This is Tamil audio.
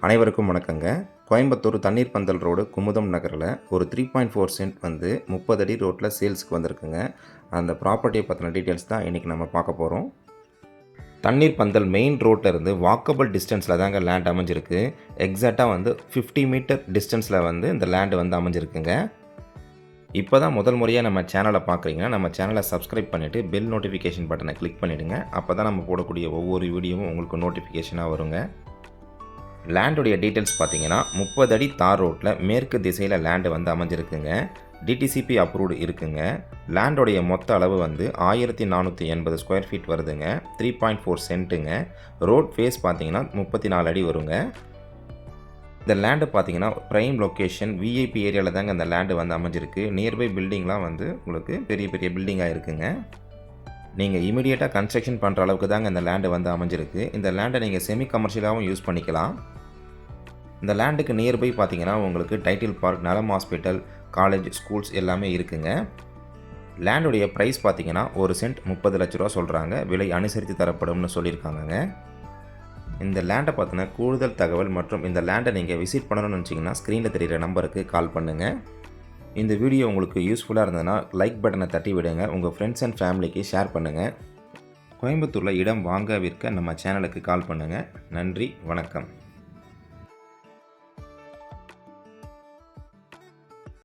அனைவருக்கும் வணக்கங்க. கோயம்புத்தூர் தண்ணீர் பந்தல் ரோடு குமுதம் நகரில் ஒரு 3.4 சென்ட் வந்து 30 அடி ரோட்டில் சேல்ஸுக்கு வந்திருக்குங்க. அந்த ப்ராப்பர்ட்டியை பற்றின டீட்டெயில்ஸ் தான் இன்றைக்கி நம்ம பார்க்க போகிறோம். தண்ணீர் பந்தல் மெயின் ரோட்டில் இருந்து வாக்கபிள் டிஸ்டன்ஸில் தாங்க லேண்ட் அமைஞ்சிருக்கு. எக்ஸாக்டாக வந்து 50 மீட்டர் டிஸ்டன்ஸில் வந்து இந்த லேண்டு வந்து அமைஞ்சிருக்குங்க. இப்போ தான் முதல் முறையாக நம்ம சேனலை பார்க்குறீங்கன்னா நம்ம சேனலை சப்ஸ்கிரைப் பண்ணிவிட்டு பெல் நோட்டிஃபிகேஷன் பட்டனை கிளிக் பண்ணிவிடுங்க. அப்போ தான் நம்ம போடக்கூடிய ஒவ்வொரு வீடியோவும் உங்களுக்கு நோட்டிஃபிகேஷனாக வருங்க. லேண்டுடைய டீட்டெயில்ஸ் பார்த்தீங்கன்னா 30 அடி தார் ரோட்டில் மேற்கு திசையில் லேண்டு வந்து அமைஞ்சிருக்குங்க. டிடிசிபி அப்ரூவ்டு இருக்குங்க. லேண்டோடைய மொத்த அளவு வந்து 1480 ஸ்கொயர் ஃபீட் வருதுங்க. 3.4 சென்ட்டுங்க. ரோட் ஃபேஸ் பார்த்தீங்கன்னா 34 அடி வருங்க. இந்த லேண்டு பார்த்தீங்கன்னா ப்ரைம் லொக்கேஷன் விஐபி ஏரியாவில் தாங்க இந்த லேண்டு வந்து அமைஞ்சிருக்கு. நியர்பை பில்டிங்லாம் வந்து உங்களுக்கு பெரிய பெரிய பில்டிங்காக இருக்குங்க. நீங்கள் இமீடியட்டாக கன்ஸ்ட்ரக்ஷன் பண்ணுற அளவுக்கு தாங்க இந்த லேண்டு வந்து அமைஞ்சிருக்கு. இந்த லேண்டை நீங்கள் செமி கமர்ஷியலாகவும் யூஸ் பண்ணிக்கலாம். இந்த லேண்டுக்கு நியர்பை பார்த்தீங்கன்னா உங்களுக்கு டைட்டில் பார்க், நலம் ஹாஸ்பிட்டல், காலேஜ், ஸ்கூல்ஸ் எல்லாமே இருக்குங்க. லேண்டுடைய ப்ரைஸ் பார்த்தீங்கன்னா ஒரு சென்ட் 30 லட்ச ரூபா சொல்கிறாங்க. விலை அனுசரித்து தரப்படும்னு சொல்லியிருக்காங்க. இந்த லேண்டை பார்த்தினா கூடுதல் தகவல் மற்றும் இந்த லேண்டை நீங்கள் விசிட் பண்ணணும்னு நினச்சிங்கன்னா ஸ்க்ரீனில் தெரிகிற நம்பருக்கு கால் பண்ணுங்கள். இந்த வீடியோ உங்களுக்கு யூஸ்ஃபுல்லாக இருந்ததுன்னா லைக் பட்டனை தட்டி விடுங்க. உங்கள் ஃப்ரெண்ட்ஸ் அண்ட் ஃபேமிலிக்கு ஷேர் பண்ணுங்கள். கோயம்புத்தூரில் இடம் வாங்க விற்க நம்ம சேனலுக்கு கால் பண்ணுங்கள். நன்றி, வணக்கம்.